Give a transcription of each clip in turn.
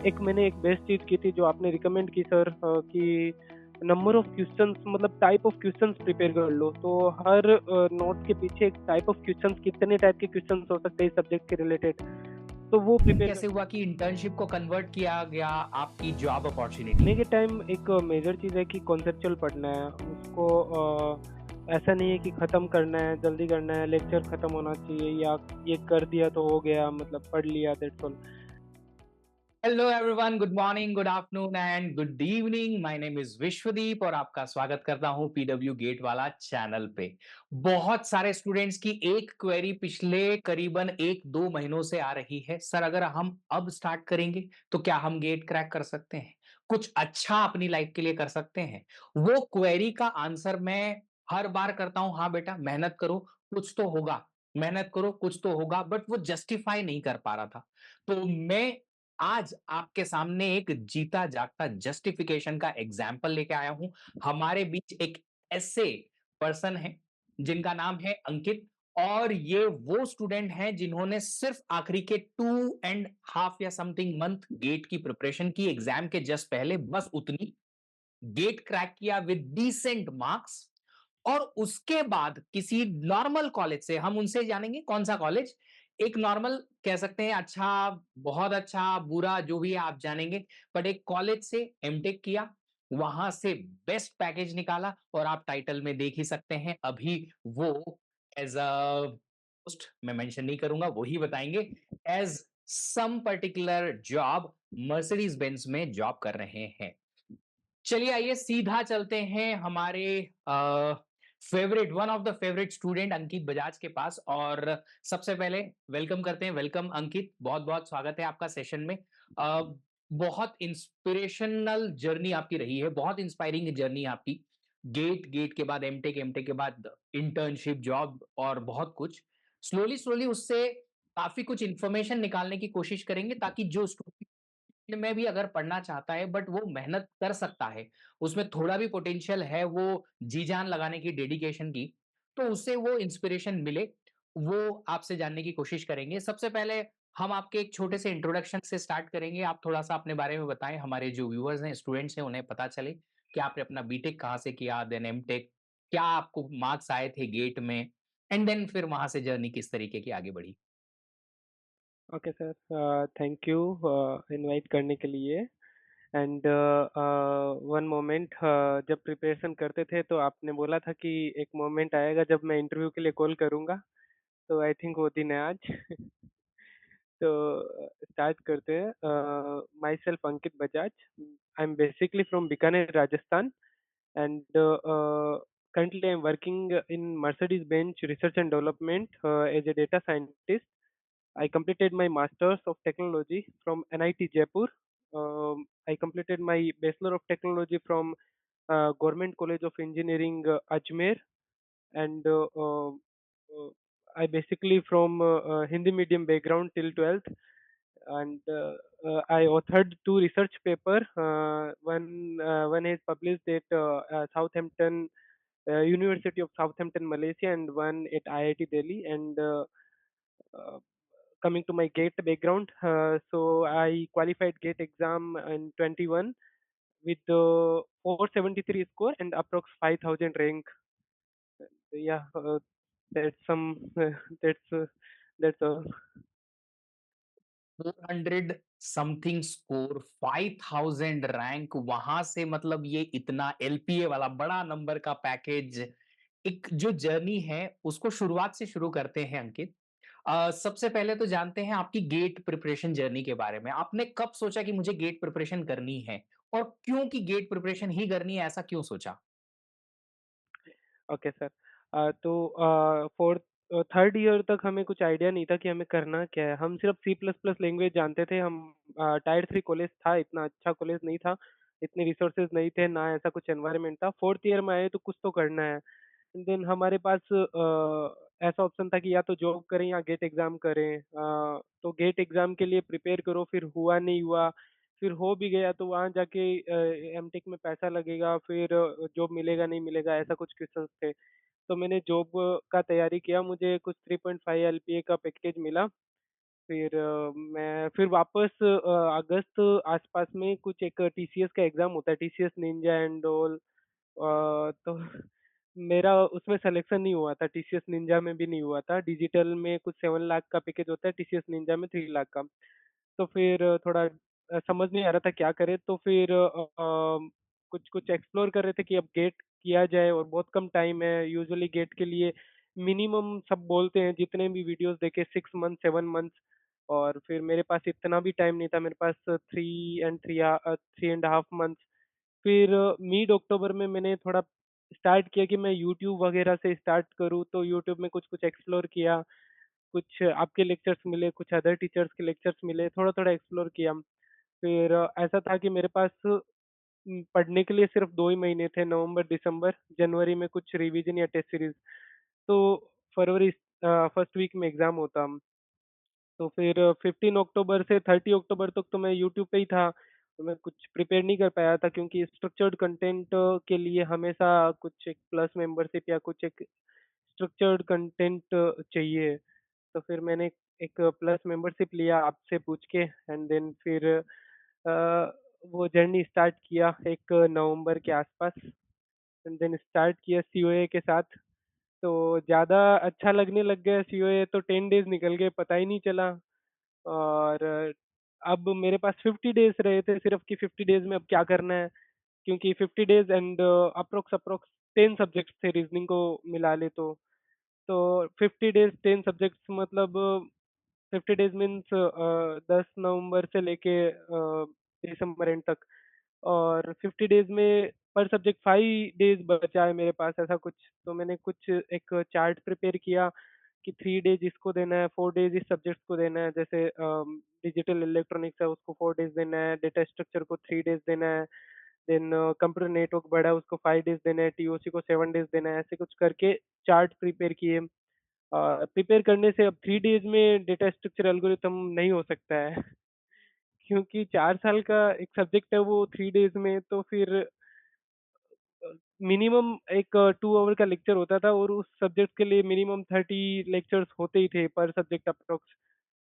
एक मैंने एक बेस्ट चीज़ की थी जो आपने रिकमेंड की सर, कि नंबर ऑफ क्वेश्चंस मतलब टाइप ऑफ क्वेश्चंस प्रिपेयर कर लो। तो हर नोट के पीछे एक टाइप ऑफ क्वेश्चंस, कितने टाइप के क्वेश्चंस हो सकते हैं इस सब्जेक्ट के रिलेटेड, तो वो प्रिपेयर कैसे कर। हुआ कि इंटर्नशिप को कन्वर्ट किया गया आपकी जॉब पढ़ने अपॉर्चुनिटी के में? टाइम एक मेजर चीज़ है कि कॉन्सेप्चुअल पढ़ना है उसको। ऐसा नहीं है कि ख़त्म करना है, जल्दी करना है, लेक्चर ख़त्म होना चाहिए या ये कर दिया तो हो गया, मतलब पढ़ लिया, that's all. Hello everyone, good morning, good afternoon and good evening. My name is Vishwadeep और आपका स्वागत करता हूं पीडब्ल्यू गेट वाला चैनल पे। बहुत सारे स्टूडेंट्स की एक क्वेरी पिछले करीबन 1-2 महीनों से आ रही है, सर अगर हम अब स्टार्ट करेंगे तो क्या हम गेट क्रैक कर सकते हैं, कुछ अच्छा अपनी लाइफ के लिए कर सकते हैं? वो क्वेरी का आंसर मैं हर बार करता हूं, हाँ बेटा मेहनत करो कुछ तो होगा, मेहनत करो कुछ तो होगा, बट वो जस्टिफाई नहीं कर पा रहा था। तो मैं आज आपके सामने एक जीता जागता जस्टिफिकेशन का एग्जाम्पल लेके आया हूं। हमारे बीच एक ऐसे पर्सन है जिनका नाम है अंकित, और ये वो स्टूडेंट हैं जिन्होंने सिर्फ आखिरी के 2.5 या समथिंग मंथ गेट की प्रिपरेशन की, एग्जाम के जस्ट पहले बस उतनी, गेट क्रैक किया विद डिसेंट मार्क्स। और उसके बाद किसी नॉर्मल कॉलेज से, हम उनसे जानेंगे कौन सा कॉलेज, एक नॉर्मल कह सकते हैं, अच्छा बहुत अच्छा बुरा जो भी है आप जानेंगे, बट एक कॉलेज से एमटेक किया, वहां से बेस्ट पैकेज निकाला, और आप टाइटल में देख ही सकते हैं अभी वो एज अ पोस्ट मैं मेंशन नहीं करूंगा, वही बताएंगे, as some particular job Mercedes Benz में जॉब कर रहे हैं। चलिए आइए सीधा चलते हैं हमारे favourite, one of the favourite student Ankit Bajaj के पास, और सबसे पहले वेलकम करते हैं। वेलकम अंकित, बहुत बहुत स्वागत है आपका सेशन में। बहुत इंस्पिरेशनल जर्नी आपकी रही है, बहुत इंस्पायरिंग जर्नी आपकी। गेट, गेट के बाद एमटेक, एमटेक के बाद इंटर्नशिप, जॉब और बहुत कुछ। स्लोली स्लोली उससे काफी कुछ इंफॉर्मेशन निकालने की कोशिश करेंगे, ताकि जो स्टूडेंट में भी अगर पढ़ना चाहता है बट वो मेहनत कर सकता है, उसमें थोड़ा भी पोटेंशियल है, वो जी जान लगाने की, डेडिकेशन की, तो उससे वो इंस्पिरेशन मिले, वो आपसे जानने की कोशिश करेंगे। सबसे पहले हम आपके एक छोटे से इंट्रोडक्शन से स्टार्ट करेंगे। आप थोड़ा सा अपने बारे में बताएं, हमारे जो व्यूअर्स हैं, स्टूडेंट्स हैं, उन्हें पता चले कि आपने अपना बीटेक कहाँ से किया, देन एमटेक, क्या आपको मार्क्स आए थे गेट में, एंड देन फिर वहां से जर्नी किस तरीके की आगे बढ़ी। Okay sir, thank you invite करने के लिए। एंड वन मोमेंट, जब प्रिपरेशन करते थे तो आपने बोला था कि एक मोमेंट आएगा जब मैं इंटरव्यू के लिए कॉल करूँगा, तो आई थिंक वो दिन है आज। तो स्टार्ट करते हैं। My self Ankit Bajaj, I am basically from Bikaner Rajasthan, and currently I'm working in Mercedes-Benz Research and Development as a data scientist. I completed my Masters of Technology from NIT Jaipur. I completed my Bachelor of Technology from Government College of Engineering Ajmer, and I basically from Hindi medium background till 12th, and I authored two research paper. One is published at Southampton University of Southampton, Malaysia, and one at IIT Delhi. And uh, coming to my GATE background, so I qualified GATE exam in 21 with 473 score and approx 5,000 rank. Yeah, that's some. That's that's all. 400 something score, 5000 rank, वहां से मतलब ये इतना LPA वाला बड़ा number का package, एक जो जर्नी है उसको शुरुआत से शुरू करते हैं अंकित। सबसे पहले तो जानते हैं आपकी गेट प्रिपरेशन जर्नी के बारे में। आपने कब सोचा कि मुझे गेट प्रिपरेशन करनी है, और क्यों कि गेट प्रिपरेशन ही करनी है, ऐसा क्यों सोचा? Okay sir. तो फोर्थ थर्ड ईयर तक हमें कुछ आइडिया नहीं था कि हमें करना क्या है। हम सिर्फ सी प्लस प्लस लैंग्वेज जानते थे। हम टायर थ्री कॉलेज था, इतना अच्छा कॉलेज नहीं था, इतने रिसोर्सेज नहीं थे, ना ऐसा कुछ एनवायरनमेंट था। फोर्थ ईयर में आए तो कुछ तो करना है। देन हमारे पास ऐसा ऑप्शन था कि या तो जॉब करें या गेट एग्जाम करें। तो गेट एग्जाम के लिए प्रिपेयर करो, फिर हुआ नहीं हुआ, फिर हो भी गया तो वहाँ जाके एमटेक में पैसा लगेगा, फिर जॉब मिलेगा नहीं मिलेगा, ऐसा कुछ क्वेश्चंस थे। तो मैंने जॉब का तैयारी किया, मुझे कुछ 3.5 एलपीए का पैकेज मिला। मैं फिर वापस अगस्त आसपास में कुछ एक टीसीएस का एग्ज़ाम होता है, टीसीएस निंजा एंड ऑल। तो मेरा उसमें सिलेक्शन नहीं हुआ था, टीसीएस निंजा में भी नहीं हुआ था। डिजिटल में कुछ 7 लाख का पैकेज होता है, टीसीएस निंजा में 3 लाख का। तो फिर थोड़ा समझ नहीं आ रहा था क्या करें, तो फिर कुछ-कुछ एक्सप्लोर कर रहे थे कि अब गेट किया जाए और बहुत कम टाइम है। यूजुअली गेट के लिए मिनिमम सब बोलते हैं, जितने भी वीडियोज़ देखे 6 मंथ, 7 मंथ्स, और फिर मेरे पास इतना भी टाइम नहीं था, मेरे पास 3 एंड हाफ मंथ्स। फिर मिड अक्टूबर में मैंने थोड़ा स्टार्ट किया कि मैं यूट्यूब वगैरह से स्टार्ट करूँ, तो यूट्यूब में कुछ-कुछ एक्सप्लोर किया। कुछ आपके लेक्चर्स मिले, कुछ अदर टीचर्स के लेक्चर्स मिले, थोड़ा-थोड़ा एक्सप्लोर किया। फिर ऐसा था कि मेरे पास पढ़ने के लिए सिर्फ़ 2 ही महीने थे, नवंबर, दिसंबर। जनवरी में कुछ रिवीजन या टेस्ट सीरीज़। तो फर्स्ट वीक में एग्ज़ाम होता। तो फिर 15 अक्टूबर से 30 अक्टूबर तक तो मैं यूट्यूब पे ही था। तो मैं कुछ प्रिपेयर नहीं कर पाया था, क्योंकि स्ट्रक्चर्ड कंटेंट के लिए हमेशा कुछ एक प्लस मेंबरशिप या कुछ एक स्ट्रक्चर्ड कंटेंट चाहिए। तो फिर मैंने एक प्लस मेंबरशिप लिया आपसे पूछ के, एंड देन फिर वो जर्नी स्टार्ट किया 1 नवंबर के आसपास, एंड देन स्टार्ट किया सीओए के साथ। तो ज़्यादा अच्छा लगने लग गया सीओए, तो 10 डेज़ निकल गए, पता ही नहीं चला। और अब मेरे पास 50 डेज़ रहे थे सिर्फ़, कि 50 डेज़ में अब क्या करना है? क्योंकि 50 डेज़ एंड अप्रॉक्स 10 सब्जेक्ट्स थे रीज़निंग को मिला ले तो। तो 50 डेज़ 10 सब्जेक्ट्स मतलब 50 डेज़ मीन्स 10 नवंबर से लेके दिसंबर एंड तक। और 50 डेज़ में पर सब्जेक्ट 5 डेज़ बचा है मेरे पास, ऐसा कुछ। तो मैंने कुछ एक चार्ट प्रिपेयर किया कि 3 डेज़ इसको देना है, 4 डेज़ इस सब्जेक्ट को देना है। जैसे डिजिटल इलेक्ट्रॉनिक्स है, उसको 4 डेज़ देना है, डेटा स्ट्रक्चर को 3 डेज़ देना है, देन कंप्यूटर नेटवर्क बड़ा है, उसको 5 डेज़ देना है, टीओसी को 7 डेज़ देना है, ऐसे कुछ करके चार्ट प्रिपेयर किए। प्रिपेयर करने से अब 3 डेज़ में डेटा स्ट्रक्चर एल्गोरिथम नहीं हो सकता है। क्योंकि 4 साल का एक सब्जेक्ट है वो 3 डेज़ में, तो फिर मिनिमम एक 2 आवर का लेक्चर होता था, और उस सब्जेक्ट के लिए मिनिमम 30 लेक्चर्स होते ही थे पर सब्जेक्ट अप्रॉक्स।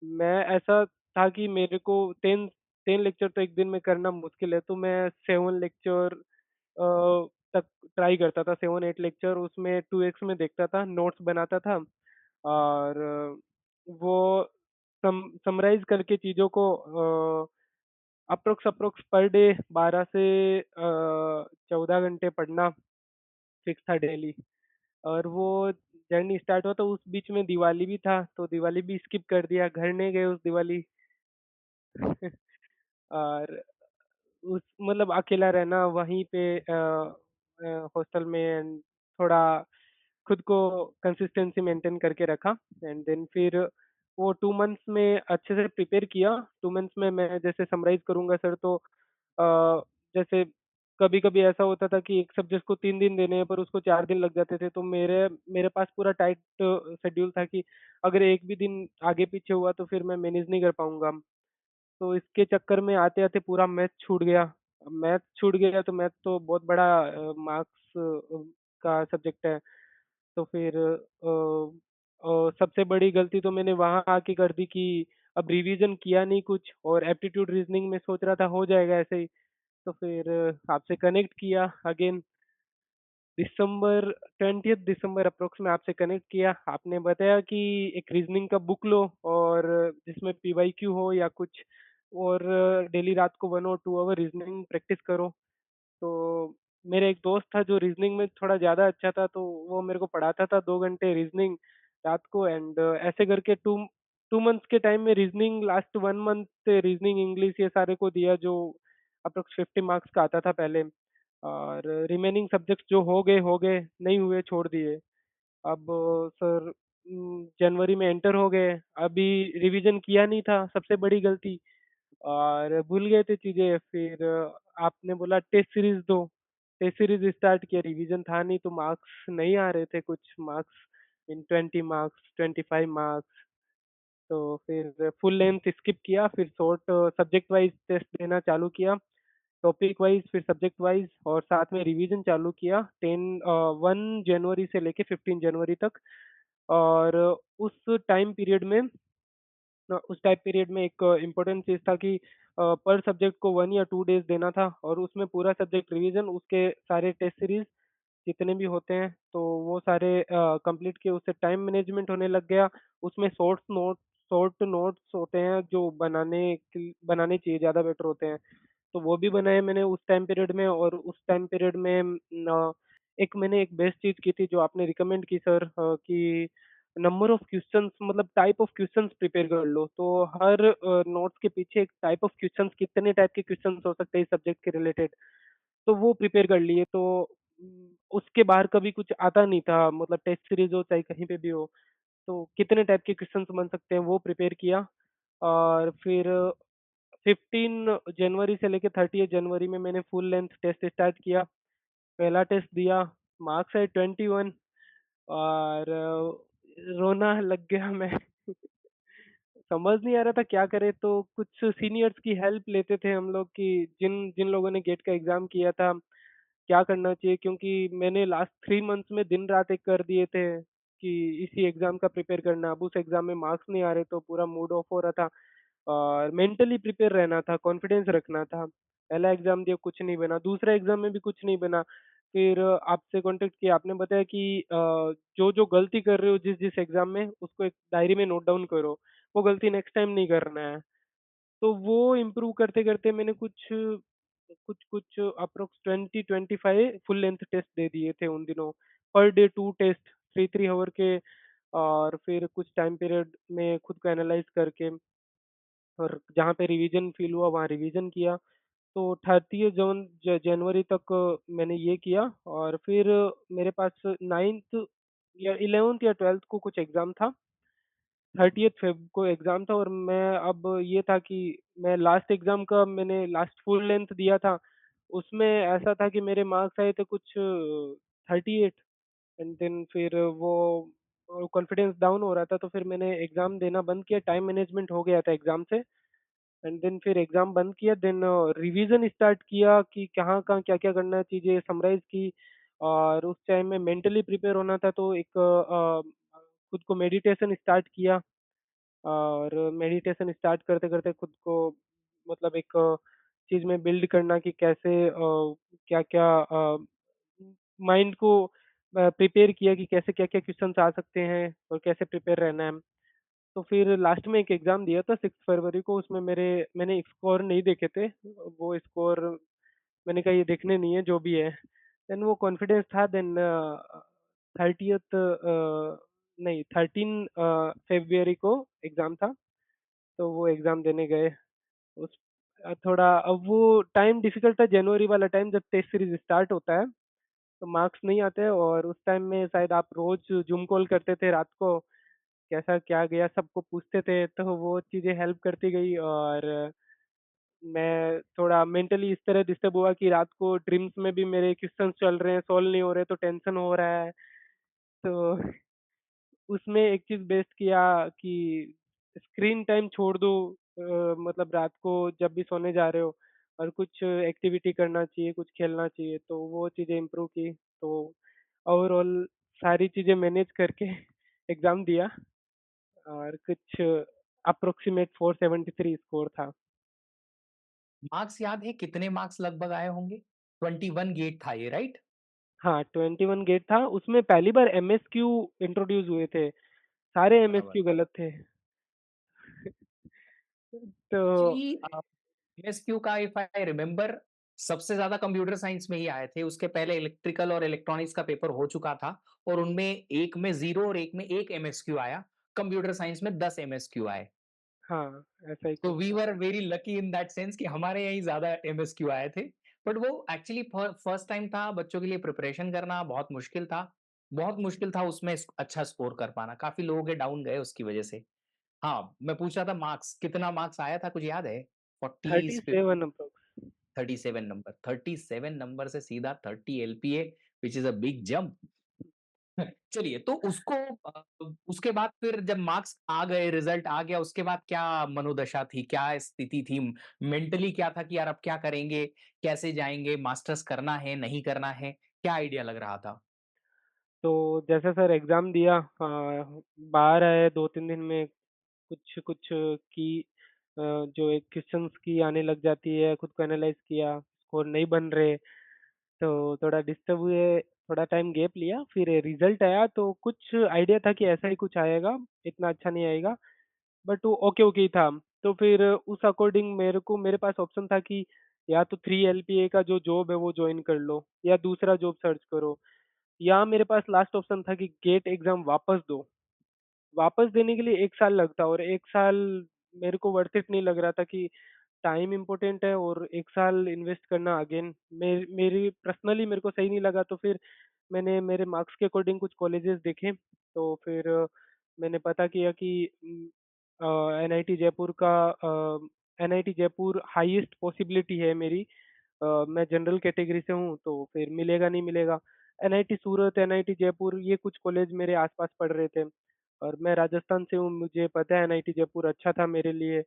मैं ऐसा था कि मेरे को 10 लेक्चर तो एक दिन में करना मुश्किल है, तो मैं 7 लेक्चर तक ट्राई करता था, 7-8 लेक्चर उसमें 2x में देखता था, नोट्स बनाता था, और वो समराइज़ करके चीज़ों को अप्रॉक्स पर डे 12 से 14 घंटे पढ़ना फिक्स था डेली। और वो जर्नी स्टार्ट हुआ तो उस बीच में दिवाली भी था, तो दिवाली भी स्किप कर दिया, घर नहीं गए उस दिवाली। और उस मतलब अकेला रहना वहीं पे हॉस्टल में, एंड थोड़ा खुद को कंसिस्टेंसी मेंटेन करके रखा, एंड देन फिर वो 2 मंथ्स में अच्छे से प्रिपेयर किया। 2 मंथ्स में मैं जैसे समराइज़ करूँगा सर, तो जैसे कभी-कभी ऐसा होता था कि एक सब्जेक्ट को 3 दिन देने हैं पर उसको 4 दिन लग जाते थे, तो मेरे मेरे पास पूरा टाइट शेड्यूल था कि अगर एक भी दिन आगे-पीछे हुआ तो फिर मैं मैनेज नहीं कर पाऊँगा। तो इसके चक्कर में आते-आते पूरा मैथ छूट गया। अब मैथ छूट गया तो मैथ तो बहुत बड़ा मार्क्स का सब्जेक्ट है। तो फिर सबसे बड़ी गलती तो मैंने वहाँ आके कर दी कि अब रिवीज़न किया नहीं कुछ, और एप्टीट्यूड रीज़निंग में सोच रहा था हो जाएगा ऐसे ही। तो फिर आपसे कनेक्ट किया अगेन दिसंबर 20th दिसंबर अप्रॉक्स में आपसे कनेक्ट किया। आपने बताया कि एक रीज़निंग का बुक लो, और जिसमें पीवाईक्यू हो या कुछ, और डेली रात को 1 और 2 आवर रीज़निंग प्रैक्टिस करो। तो मेरा एक दोस्त था जो रीज़निंग में थोड़ा ज़्यादा अच्छा था, तो वो मेरे को पढ़ाता था 2 घंटे रीज़निंग रात को, एंड ऐसे करके 2 मंथ्स के टाइम में reasoning, last 1 month reasoning, English ये सारे को दिया, जो अप्रॉक्स 50 मार्क्स का आता था पहले। और रिमेनिंग सब्जेक्ट्स जो हो गए, नहीं हुए छोड़ दिए। अब सर जनवरी में एंटर हो गए, अभी रिवीज़न किया नहीं था, सबसे बड़ी गलती, और भूल गए थे चीज़ें। फिर आपने बोला टेस्ट सीरीज़ दो, टेस्ट सीरीज़ स्टार्ट किया, रिवीज़न था नहीं तो मार्क्स नहीं आ रहे थे, कुछ मार्क्स इन 20 मार्क्स, 25 मार्क्स। तो फिर फुल लेंथ स्किप किया, फिर शॉर्ट सब्जेक्ट वाइज़ टेस्ट देना चालू किया, टॉपिक वाइज़ फिर सब्जेक्ट वाइज़, और साथ में रिवीज़न चालू किया 1 जनवरी से लेके 15 जनवरी तक। और उस टाइम पीरियड में उस टाइम पीरियड में एक इम्पोर्टेंट चीज़ था कि पर सब्जेक्ट को 1 या 2 डेज़ देना था और उसमें पूरा सब्जेक्ट रिवीज़न, उसके सारे टेस्ट सीरीज़ जितने भी होते हैं, तो वो सारे कंप्लीट किए, उससे टाइम मैनेजमेंट होने लग गया। उसमें शॉर्ट नोट्स होते हैं जो बनाने चाहिए, ज़्यादा बेटर होते हैं। तो वो भी बनाए मैंने उस टाइम पीरियड में और उस टाइम पीरियड में मैंने एक बेस्ट चीज़ की थी जो आपने रिकमेंड की सर, कि नंबर ऑफ क्वेश्चंस मतलब टाइप ऑफ क्वेश्चंस प्रिपेयर कर लो। तो हर नोट्स के पीछे एक टाइप ऑफ क्वेश्चंस, कितने टाइप के क्वेश्चंस हो सकते हैं इस सब्जेक्ट के रिलेटेड, तो वो प्रिपेयर कर लिए। तो उसके बाहर कभी कुछ आता नहीं था, मतलब टेस्ट सीरीज़ हो चाहे कहीं पे भी हो, तो कितने टाइप के क्वेश्चंस बन सकते हैं वो प्रिपेयर किया। और फिर 15 जनवरी से लेके 30 जनवरी में मैंने फुल लेंथ टेस्ट स्टार्ट किया। पहला टेस्ट दिया, मार्क्स आए 21 और रोना लग गया मैं। समझ नहीं आ रहा था क्या करें, तो कुछ सीनियर्स की हेल्प लेते थे हम लोग कि जिन जिन लोगों ने गेट का एग्ज़ाम किया था, क्या करना चाहिए, क्योंकि मैंने लास्ट 3 मंथ्स में दिन-रात एक कर दिए थे कि इसी एग्ज़ाम का प्रिपेयर करना। अब उस एग्ज़ाम में मार्क्स नहीं आ रहे तो पूरा मूड ऑफ हो रहा था और मेंटली प्रिपेयर रहना था, कॉन्फिडेंस रखना था। पहला एग्ज़ाम दिया, कुछ नहीं बना, दूसरा एग्ज़ाम में भी कुछ नहीं बना। फिर आपसे कॉन्टैक्ट किया, आपने बताया कि जो-जो गलती कर रहे हो जिस-जिस एग्ज़ाम में उसको एक डायरी में नोट डाउन करो, वो गलती नेक्स्ट टाइम नहीं करना है। तो वो इम्प्रूव करते-करते मैंने कुछ अप्रॉक्स 20-25 फुल लेंथ टेस्ट दे दिए थे उन दिनों। पर डे 2 टेस्ट 3-3 हावर के, और फिर कुछ टाइम पीरियड में खुद को एनालाइज़ करके और जहाँ पे रिवीजन फ़ील हुआ वहाँ रिवीजन किया। तो 30 जनवरी तक मैंने ये किया और फिर मेरे पास 9th या 11th या 12th को कुछ एग्ज़ाम था। 30th फ़ेब को एग्ज़ाम था और मैं अब ये था कि मैं लास्ट एग्ज़ाम का मैंने लास्ट फुल लेंथ दिया था। उसमें ऐसा था कि मेरे मार्क्स आए थे कुछ 38 एंड देन फिर वो कॉन्फिडेंस डाउन हो रहा था, तो फिर मैंने एग्ज़ाम देना बंद किया, टाइम मैनेजमेंट हो गया था एग्ज़ाम से। एंड देन फिर एग्ज़ाम बंद किया, देन रिवीज़न स्टार्ट किया कि कहाँ-कहाँ, क्या-क्या करना है, चीज़ें समराइज़ की। और उस टाइम में मेंटली प्रिपेयर होना था, तो एक खुद को मेडिटेशन स्टार्ट किया और मेडिटेशन स्टार्ट करते-करते खुद को मतलब एक चीज़ में बिल्ड करना कि कैसे क्या-क्या माइंड को प्रिपेयर किया कि कैसे क्या-क्या क्वेश्चन्स आ सकते हैं और कैसे प्रिपेयर रहना है। तो फिर लास्ट में एक एग्ज़ाम दिया था 6 फरवरी को, उसमें मैंने स्कोर नहीं देखे थे। वो स्कोर मैंने कहा ये देखने नहीं है, जो भी है। देन वो कॉन्फिडेंस था, देन 30th नहीं 13 फ़रवरी को एग्ज़ाम था, तो वो एग्ज़ाम देने गए। उस थोड़ा अब वो टाइम डिफ़िकल्ट था, जनवरी वाला टाइम जब टेस्ट सीरीज़ स्टार्ट होता है, तो मार्क्स नहीं आते और उस टाइम में शायद आप रोज़ ज़ूम कॉल करते थे रात को, कैसा क्या गया सबको पूछते थे, तो वो चीज़ें हेल्प करती गई। और मैं थोड़ा मेंटली इस तरह डिस्टर्ब हुआ कि रात को ड्रीम्स में भी मेरे क्वेश्चन्स चल रहे हैं, सॉल्व नहीं हो रहे, तो टेंशन हो रहा है। तो उसमें एक चीज़ बेस्ट किया कि स्क्रीन टाइम छोड़ दो, मतलब रात को जब भी सोने जा रहे हो और कुछ एक्टिविटी करना चाहिए, कुछ खेलना चाहिए, तो वो चीज़ें इम्प्रूव की। तो ओवरऑल सारी चीज़ें मैनेज करके एग्ज़ाम दिया और कुछ अप्रॉक्सिमेट 473 स्कोर था। मार्क्स याद है कितने मार्क्स लगभग आए होंगे? 21 गेट था ये, राइट? हाँ, 21 गेट था, उसमें पहली बार एमएसक्यू इंट्रोड्यूस हुए थे, सारे बराबर। एमएसक्यू गलत थे। तो एक्चुअली एमएसक्यू का इफ आई रिमेंबर सबसे ज्यादा कंप्यूटर साइंस में ही आए थे। उसके पहले इलेक्ट्रिकल और इलेक्ट्रॉनिक्स का पेपर हो चुका था और उनमें एक में 0 और एक में 1 एमएसक्यू आया। कंप्यूटर साइंस में 10 एमएसक्यू आए। हाँ, ऐसा ही तो कुछ वी था। Were very lucky in that sense कि हमारे यहाँ ही ज्यादा एमएसक्यू आए थे। बट वो एक्चुअली फर्स्ट टाइम था, बच्चों के लिए प्रिपरेशन करना बहुत मुश्किल था। बहुत मुश्किल था उसमें अच्छा स्कोर कर पाना। काफ़ी लोगों के डाउन गए उसकी वजह से। हाँ, मैं पूछ रहा था मार्क्स कितना मार्क्स आया था कुछ याद है? 40 37 अप्रॉक्स। 37 नंबर 37 नंबर से सीधा 30 LPA which is a big jump. चलिए तो उसको उसके बाद फिर जब मार्क्स आ गए, रिजल्ट आ गया, उसके बाद क्या मनोदशा थी? क्या स्थिति थी? मेंटली क्या था कि यार अब क्या करेंगे? कैसे जाएँगे? मास्टर्स करना है, नहीं करना है? क्या आइडिया लग रहा था? तो जैसे सर एग्ज़ाम दिया, बाहर आए 2-3 दिन में, कुछ-कुछ की जो एक क्वेश्चन्स की आने लग जाती है, खुद को एनालाइज़ किया, स्कोर नहीं बन रहे, तो थोड़ा डिस्टर्ब हुए, थोड़ा टाइम गैप लिया, फिर रिज़ल्ट आया तो कुछ आइडिया था कि ऐसा ही कुछ आएगा, इतना अच्छा नहीं आएगा, बट वो ओके-ओके ही था। तो फिर उस अकॉर्डिंग मेरे पास ऑप्शन था कि या तो 3 एलपीए का जो जॉब है वो जॉइन कर लो या दूसरा जॉब सर्च करो, या मेरे पास लास्ट ऑप्शन था कि गेट एग्ज़ाम वापस दो। वापस देने के लिए 1 साल लगता और 1 साल मेरे को वर्थ इट नहीं लग रहा था कि टाइम इम्पोर्टेंट है और 1 साल इन्वेस्ट करना अगेन मेरी पर्सनली मेरे को सही नहीं लगा, तो फिर मैंने मेरे मार्क्स के अकॉर्डिंग कुछ कॉलेजेस देखे, तो फिर मैंने पता किया कि एनआईटी जयपुर का एनआईटी जयपुर हाईएस्ट पॉसिबिलिटी है मेरी। मैं जनरल कैटेगरी से हूँ तो फिर मिलेगा नहीं मिलेगा। एनआईटी सूरत, एनआईटी जयपुर ये कुछ कॉलेज मेरे आस-पास पड़ रहे थे और मैं राजस्थान से हूँ, मुझे पता है एनआईटी जयपुर अच्छा था मेरे लिए।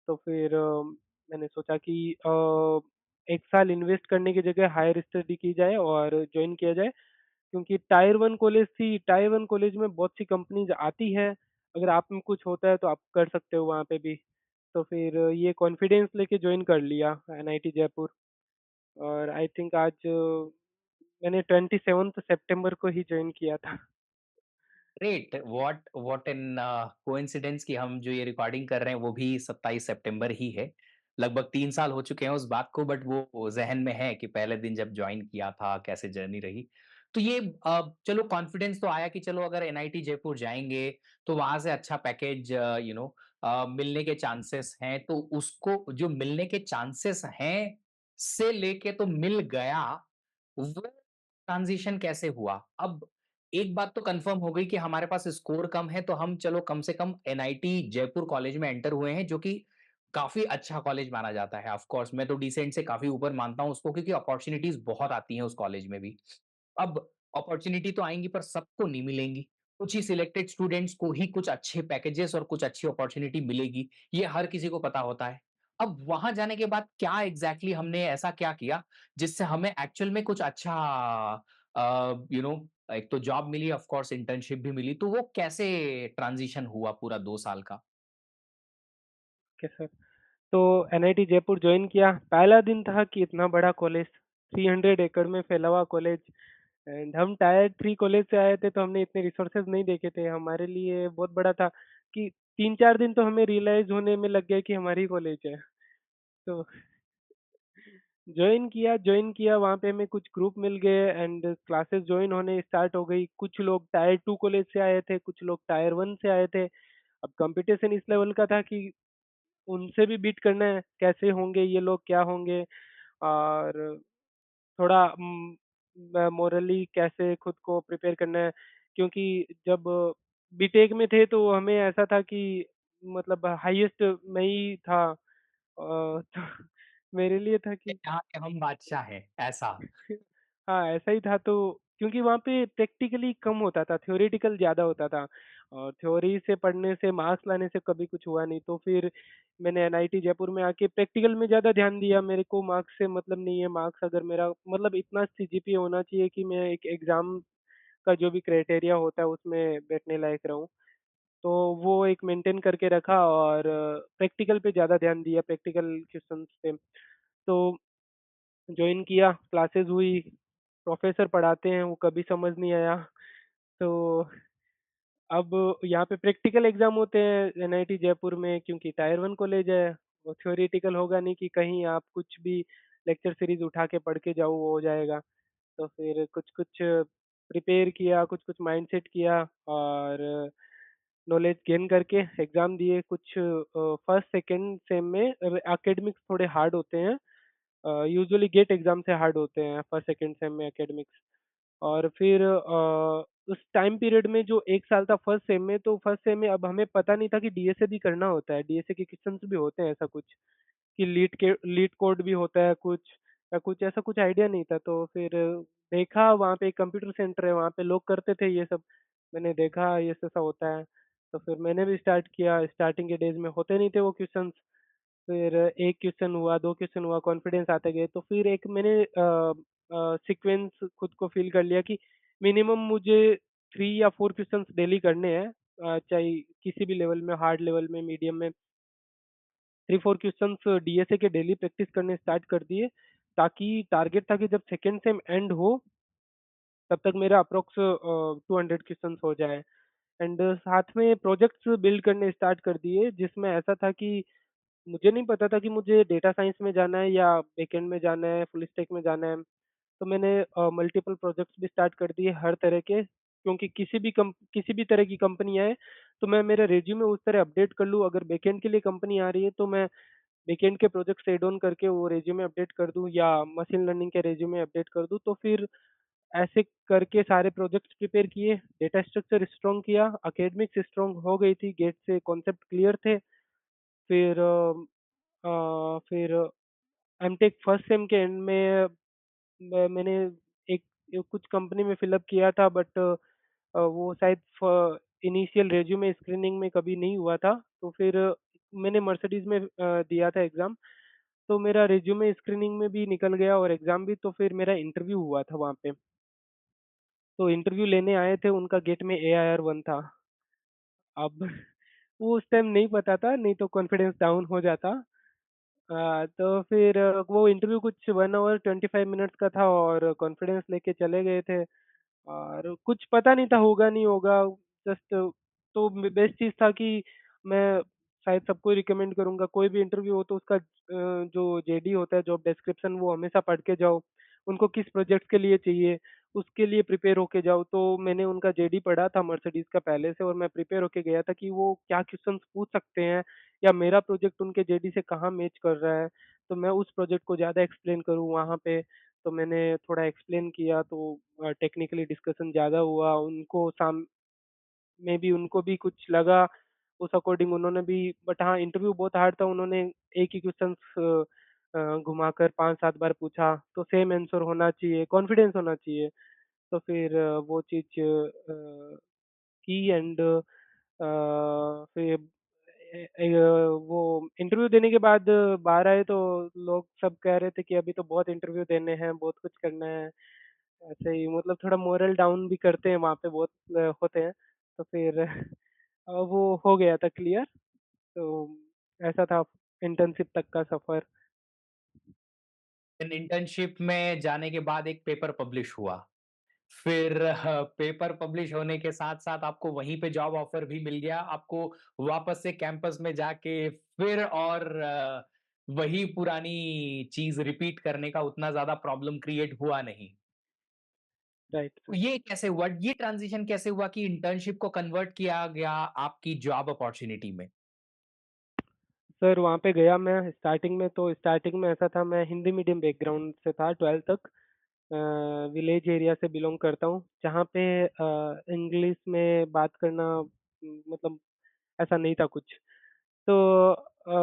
तो फिर मैंने सोचा कि 1 साल इन्वेस्ट करने की जगह हायर स्टडी की जाए और जॉइन किया जाए, क्योंकि टायर 1 कॉलेज थी, टायर 1 कॉलेज में बहुत सी कंपनीज़ आती है, अगर आप में कुछ होता है तो आप कर सकते हो वहाँ पे भी। तो फिर ये कॉन्फिडेंस लेके जॉइन कर लिया एनआईटी जयपुर और आई थिंक आज मैंने 27th सितंबर को ही जॉइन किया था। ग्रेट! व्हाट एन कोइंसिडेंस कि हम जो ये रिकॉर्डिंग कर रहे हैं वो भी 27 सितंबर ही है। लगभग 3 साल हो चुके हैं उस बात को, बट वो ज़हन में है कि पहले दिन जब जॉइन किया था, कैसे जर्नी रही। तो ये चलो कॉन्फिडेंस तो आया कि चलो अगर एनआईटी जयपुर जाएँगे, तो वहाँ से अच्छा पैकेज मिलने के चांसेस हैं, तो उसको जो मिलने के चांसेस हैं, से लेके तो मिल गया, वो ट्रांज़िशन कैसे हुआ? अब एक बात तो कन्फर्म हो गई कि हमारे पास स्कोर कम है, तो हम चलो कम से कम एनआईटी जयपुर कॉलेज में एंटर हुए हैं, जो कि काफ़ी अच्छा कॉलेज माना जाता है। ऑफ़ कोर्स मैं तो डिसेंट से काफ़ी ऊपर मानता हूँ उसको, क्योंकि अपॉर्च्युनिटीज़ बहुत आती हैं उस कॉलेज में भी। अब अपॉर्च्युनिटी तो आएँगी पर सबको नहीं मिलेंगी। कुछ ही सिलेक्टेड स्टूडेंट्स को ही कुछ अच्छे पैकेजेस और कुछ अच्छी अपॉर्च्युनिटी मिलेगी, ये हर किसी को पता होता है। अब वहाँ जाने के बाद क्या एग्ज़ैक्टली हमने ऐसा क्या किया, जिससे हमें एक्चुअल में कुछ अच्छा यू नो एक तो जॉब मिली, ऑफ़ कोर्स इंटर्नशिप भी मिली, तो वो कैसे ट्रांज़िशन हुआ पूरा 2 साल का? Okay sir. तो एनआईटी जयपुर जॉइन किया, पहला दिन था कि इतना बड़ा कॉलेज, 300 एकड़ में फैला हुआ कॉलेज एंड हम टायर 3 कॉलेज से आए थे तो हमने इतने रिसोर्सेज़ नहीं देखे थे। हमारे लिए बहुत बड़ा था कि 3-4 दिन तो हमें रियलाइज़ होने में लग गया कि हमारी कॉलेज है। तो जॉइन किया वहाँ पे हमें कुछ ग्रुप मिल गए एंड क्लासेस जॉइन होने स्टार्ट हो गई। कुछ लोग टायर 2 कॉलेज से आए थे, कुछ लोग टायर 1 से आए थे। अब कॉम्पिटिशन इस लेवल का था कि उनसे भी बीट करना है, कैसे होंगे ये लोग, क्या होंगे और थोड़ा मोरली कैसे खुद को प्रिपेयर करना है, क्योंकि जब बीटेक में थे तो हमें ऐसा था कि मतलब हाईएस्ट मैं ही था। तो मेरे लिए था कि यहाँ के हम बादशाह हैं, ऐसा। हाँ, ऐसा ही था, तो क्योंकि वहाँ पे प्रैक्टिकली कम होता था, थ्योरेटिकल ज़्यादा होता था और थ्योरी से पढ़ने से, मार्क्स लाने से कभी कुछ हुआ नहीं। तो फिर मैंने एनआईटी जयपुर में आके प्रैक्टिकल में ज़्यादा ध्यान दिया। मेरे को मार्क्स से मतलब नहीं है, मार्क्स अगर मेरा मतलब इतना सीजीपीए होना चाहिए कि मैं एक एग्ज़ाम का जो भी क्राइटेरिया होता है उसमें बैठने लायक रहूँ। तो वो एक मेंटेन करके रखा और प्रैक्टिकल पे ज़्यादा ध्यान दिया, प्रैक्टिकल क्वेश्चंस पे। तो जॉइन किया, क्लासेस हुई, प्रोफ़ेसर पढ़ाते हैं, वो कभी समझ नहीं आया। तो अब यहाँ पे प्रैक्टिकल एग्ज़ाम होते हैं एनआईटी जयपुर में, क्योंकि टायर 1 कॉलेज है, वो थ्योरेटिकल होगा नहीं कि कहीं आप कुछ भी लेक्चर सीरीज़ उठा के पढ़ के जाओ, वो हो जाएगा। तो फिर कुछ-कुछ प्रिपेयर किया, कुछ-कुछ माइंडसेट किया और नॉलेज गेन करके एग्ज़ाम दिए। कुछ फर्स्ट सेकंड सेम में एकेडमिक्स थोड़े हार्ड होते हैं। यूजुअली गेट एग्ज़ाम से हार्ड होते हैं फर्स्ट सेकंड सेम में एकेडमिक्स। और फिर उस टाइम पीरियड में जो 1 साल था फर्स्ट सेम में, तो फर्स्ट सेम में अब हमें पता नहीं था कि डीएसए भी करना होता है, डीएसए के क्वेश्चंस भी होते हैं ऐसा कुछ, कि लीड कोड भी होता है कुछ या कुछ ऐसा कुछ आइडिया नहीं था। तो फिर देखा वहाँ पे एक कंप्यूटर सेंटर है, वहाँ पे लोग करते थे ये सब, मैंने देखा ये ऐसा होता है, तो फिर मैंने भी स्टार्ट किया। स्टार्टिंग के डेज़ में होते नहीं थे वो क्वेश्चंस, फिर 1 क्वेश्चन हुआ, 2 क्वेश्चन हुआ, कॉन्फिडेंस आते गए, तो फिर एक मैंने सीक्वेंस खुद को फ़ील कर लिया कि मिनिमम मुझे 3 या 4 क्वेश्चन्स डेली करने हैं। चाहे किसी भी लेवल में, हार्ड लेवल में, मीडियम में 3-4 क्वेश्चंस डीएसए के डेली प्रैक्टिस करने स्टार्ट कर दिए, ताकि टारगेट था कि जब सेकंड सेम एंड हो, तब तक मेरा अप्रॉक्स 200 क्वेश्चंस हो जाए। एंड साथ में प्रोजेक्ट्स बिल्ड करने स्टार्ट कर दिए, जिसमें ऐसा था कि मुझे नहीं पता था कि मुझे डेटा साइंस में जाना है या बैकएंड में जाना है, फुल स्टैक में जाना है। तो मैंने मल्टीपल प्रोजेक्ट्स भी स्टार्ट कर दिए हर तरह के, क्योंकि किसी भी तरह की कंपनी आए, तो मैं मेरा रिज्यूमे उस तरह अपडेट कर लूँ। अगर बैकएंड के लिए कंपनी आ रही है, तो मैं बैकएंड के प्रोजेक्ट्स ऐड ऑन करके वो रिज्यूमे अपडेट कर दूँ, या मशीन लर्निंग के रिज्यूमे अपडेट कर दूँ। तो फिर ऐसे करके सारे प्रोजेक्ट्स प्रिपेयर किए, डेटा स्ट्रक्चर स्ट्रॉन्ग किया, एकेडमिक्स स्ट्रॉन्ग हो गई थी, गेट से कॉन्सेप्ट क्लियर थे। फिर फिर एमटेक फर्स्ट सेम के एंड में मैंने एक कुछ कंपनी में फिलअप किया था, बट वो शायद इनिशियल रेज्यूमे स्क्रीनिंग में कभी नहीं हुआ था। तो फिर मैंने मर्सिडीज में दिया था एग्ज़ाम, तो मेरा रेज्यूमे स्क्रीनिंग में भी निकल गया और एग्ज़ाम भी। तो फिर मेरा इंटरव्यू हुआ था वहाँ पे। तो इंटरव्यू लेने आए थे, उनका गेट में एआईआर 1 था। अब वो उस टाइम नहीं पता था, नहीं तो कॉन्फिडेंस डाउन हो जाता। तो फिर वो इंटरव्यू कुछ 1 ऑवर 25 मिनट्स का था और कॉन्फिडेंस लेके चले गए थे। और कुछ पता नहीं था होगा नहीं होगा, जस्ट तो बेस्ट चीज़ था कि मैं शायद सबको रिकमेंड करूँगा, कोई भी इंटरव्यू हो तो उसका जो जेडी होता है, जॉब डिस्क्रिप्शन, वो हमेशा पढ़ के जाओ। उनको किस प्रोजेक्ट के लिए चाहिए, उसके लिए प्रिपेयर होके जाओ। तो मैंने उनका जेडी पढ़ा था मर्सिडीज़ का पहले से, और मैं प्रिपेयर होके गया था कि वो क्या क्वेश्चंस पूछ सकते हैं, या मेरा प्रोजेक्ट उनके जेडी से कहाँ मैच कर रहा है, तो मैं उस प्रोजेक्ट को ज़्यादा एक्सप्लेन करूँ वहाँ पे। तो मैंने थोड़ा एक्सप्लेन किया, तो टेक्निकली डिस्कशन ज़्यादा हुआ, उनको साम में भी उनको भी कुछ लगा, उस अकॉर्डिंग उन्होंने भी। बट हाँ, इंटरव्यू बहुत हार्ड था, उन्होंने एक ही क्वेश्चंस घुमाकर 5-7 बार पूछा, तो सेम आंसर होना चाहिए, कॉन्फिडेंस होना चाहिए। तो फिर वो चीज़ की। एंड फिर वो इंटरव्यू देने के बाद बाहर आए, तो लोग सब कह रहे थे कि अभी तो बहुत इंटरव्यू देने हैं, बहुत कुछ करना है। ऐसे ही मतलब थोड़ा मोरल डाउन भी करते हैं वहाँ पे, बहुत होते हैं। तो फिर वो हो गया था क्लियर। तो ऐसा था इंटर्नशिप तक का सफ़र। इंटर्नशिप में जाने के बाद एक पेपर पब्लिश हुआ। फिर पेपर पब्लिश होने के साथ-साथ आपको वहीं पे जॉब ऑफर भी मिल गया। आपको वापस से कैंपस में जाके फिर और वही पुरानी चीज़ रिपीट करने का उतना ज़्यादा प्रॉब्लम क्रिएट हुआ नहीं। राइट तो सर। ये कैसे हुआ? ये ट्रांज़िशन कैसे हुआ कि इंटर्नशिप को कन्वर्ट किया गया आपकी जॉब अपॉर्च्युनिटी में? सर वहाँ पे गया मैं स्टार्टिंग में ऐसा था, मैं हिंदी मीडियम बैकग्राउंड से था 12th तक। विलेज एरिया से बिलॉन्ग करता हूँ, जहाँ पे इंग्लिश में बात करना मतलब ऐसा नहीं था कुछ। तो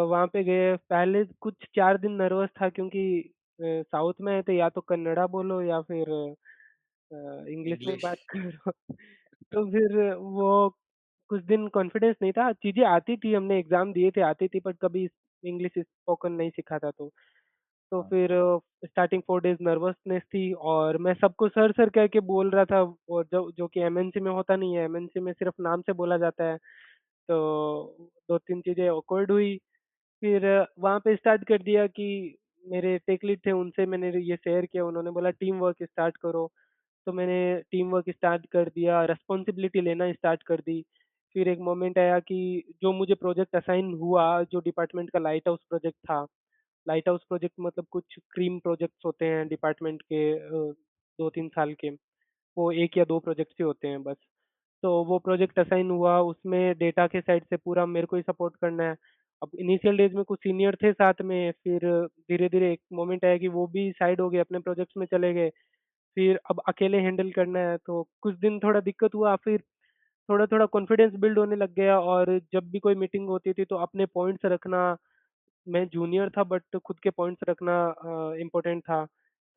वहाँ पे गए, पहले कुछ 4 दिन नर्वस था, क्योंकि साउथ में है तो या तो कन्नड़ा बोलो या फिर इंग्लिश में इंग्लिश। बात करो। तो फिर वो कुछ दिन कॉन्फिडेंस नहीं था, चीज़ें आती थी, हमने एग्ज़ाम दिए थे, आती थी, पर कभी इंग्लिश स्पोकन नहीं सीखा था तो। तो हाँ, फिर स्टार्टिंग 4 डेज़ नर्वसनेस थी, और मैं सबको सर, सर कह के बोल रहा था, और जो जो कि एमएनसी में होता नहीं है, एमएनसी में सिर्फ़ नाम से बोला जाता है। तो 2-3 चीज़ें ऑकवर्ड हुई। फिर वहाँ पे स्टार्ट कर दिया कि मेरे टेक लीड थे, उनसे मैंने ये शेयर किया, उन्होंने बोला टीम वर्क स्टार्ट करो। तो मैंने टीम वर्क स्टार्ट कर दिया, रिस्पॉन्सिबिलिटी लेना स्टार्ट कर दी। फिर एक मोमेंट आया कि जो मुझे प्रोजेक्ट असाइन हुआ, जो डिपार्टमेंट का लाइट हाउस प्रोजेक्ट था। लाइट हाउस प्रोजेक्ट मतलब कुछ क्रीम प्रोजेक्ट्स होते हैं डिपार्टमेंट के, 2-3 साल के। वो 1 या 2 प्रोजेक्ट्स ही होते हैं बस। तो वो प्रोजेक्ट असाइन हुआ, उसमें डेटा के साइड से पूरा मेरे को ही सपोर्ट करना है। अब इनिशियल डेज़ में कुछ सीनियर थे साथ में, फिर धीरे-धीरे एक मोमेंट आया कि वो भी साइड हो गए, अपने प्रोजेक्ट्स में चले गए। फिर अब अकेले हैंडल करना है, तो कुछ दिन थोड़ा दिक्कत हुआ, फिर थोड़ा-थोड़ा कॉन्फिडेंस बिल्ड होने लग गया, और जब भी कोई मीटिंग होती थी तो अपने पॉइंट्स रखना। मैं जूनियर था, बट खुद के पॉइंट्स रखना इम्पोर्टेंट था।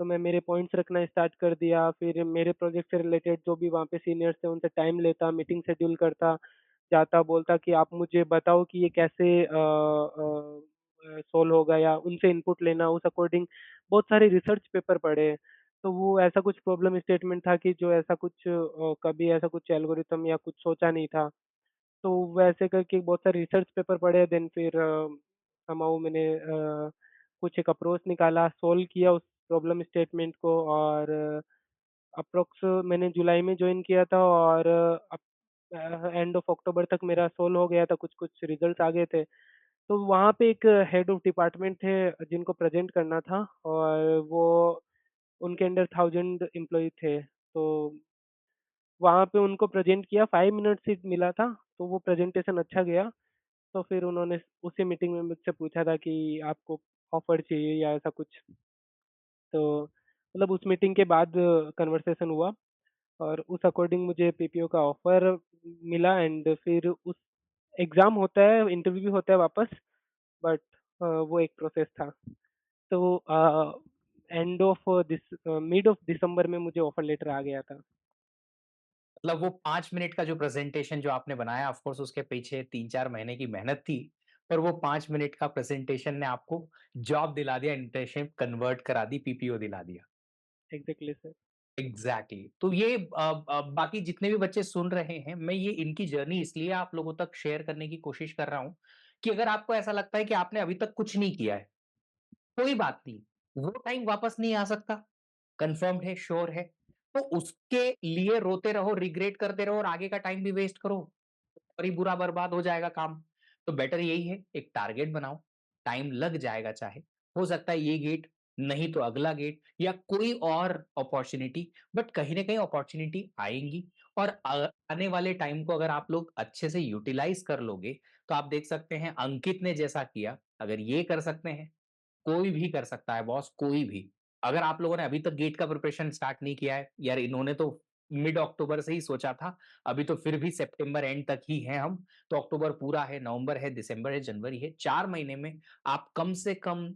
तो मैं मेरे पॉइंट्स रखना स्टार्ट कर दिया, फिर मेरे प्रोजेक्ट से रिलेटेड जो भी वहाँ पे सीनियर्स थे उनसे टाइम लेता, मीटिंग शेड्यूल करता, जाता, बोलता कि आप मुझे बताओ कि ये कैसे सॉल्व होगा, या उनसे इनपुट लेना, उस अकॉर्डिंग बहुत सारे रिसर्च पेपर पढ़े। तो वो ऐसा कुछ प्रॉब्लम स्टेटमेंट था कि जो ऐसा कुछ कभी ऐसा कुछ एल्गोरिथम या कुछ सोचा नहीं था। तो वैसे करके बहुत सारे रिसर्च पेपर पढ़े, देन फिर समहाउ मैंने कुछ एक अप्रोच निकाला, सोल्व किया उस प्रॉब्लम स्टेटमेंट को, और अप्रॉक्स मैंने जुलाई में जॉइन किया था, और एंड ऑफ अक्टूबर तक मेरा सोल्व हो गया था, कुछ-कुछ रिजल्ट्स आ गए थे। तो वहाँ पे एक हेड ऑफ डिपार्टमेंट थे जिनको प्रेज़ेंट करना था, और वो उनके अंडर 1000 एम्प्लॉयी थे। तो वहाँ पे उनको प्रेज़ेंट किया, 5 मिनट्स ही मिला था, तो वो प्रेज़ेंटेशन अच्छा गया। तो फिर उन्होंने उसी मीटिंग में मुझसे पूछा था कि आपको ऑफ़र चाहिए या ऐसा कुछ। तो मतलब उस मीटिंग के बाद कन्वर्सेशन हुआ, और उस अकॉर्डिंग मुझे पीपीओ का ऑफ़र मिला, एंड फिर उस एग्ज़ाम होता है, इंटरव्यू भी होता है वापस, बट वो एक प्रोसेस था। तो end of mid of December में मुझे ऑफ़र लेटर आ गया था। मतलब वो 5 मिनट का जो प्रेज़ेंटेशन जो आपने बनाया ऑफ़ कोर्स उसके पीछे 3-4 महीने की मेहनत थी, पर वो 5 मिनट का प्रेज़ेंटेशन ने आपको जॉब दिला दिया, इंटर्नशिप कन्वर्ट करा दी, पीपीओ दिला दिया। Exactly sir. एग्ज़ैक्टली तो ये बाकी जितने भी बच्चे सुन रहे हैं, मैं ये इनकी जर्नी इसलिए आप लोगों तक शेयर करने की कोशिश कर रहा हूँ, कि अगर आपको ऐसा लगता है कि आपने अभी तक कुछ नहीं किया है, कोई बात नहीं, वो टाइम वापस नहीं आ सकता, कन्फर्म्ड है, श्योर है, तो उसके लिए रोते रहो, रिग्रेट करते रहो और आगे का टाइम भी वेस्ट करो, और ही बुरा बर्बाद हो जाएगा काम। तो बेटर यही है, एक टारगेट बनाओ, टाइम लग जाएगा चाहे, हो सकता है ये गेट, नहीं तो अगला गेट या कोई और अपॉर्च्युनिटी, बट कहीं न कहीं अपॉर्च्युनिटी आएँगी और आने वाले टाइम को अगर आप लोग अच्छे से यूटिलाइज़ कर लोगे, तो आप देख सकते हैं अंकित ने जैसा किया, अगर ये कर सकते हैं कोई भी कर सकता है बॉस, कोई भी। अगर आप लोगों ने अभी तक गेट का प्रिपरेशन स्टार्ट नहीं किया है, यार इन्होंने तो मिड अक्टूबर से ही सोचा था, अभी तो फिर भी सितंबर एंड तक ही हैं हम, तो अक्टूबर पूरा है, नवंबर है, दिसंबर है, जनवरी है, 4 महीने में आप कम से कम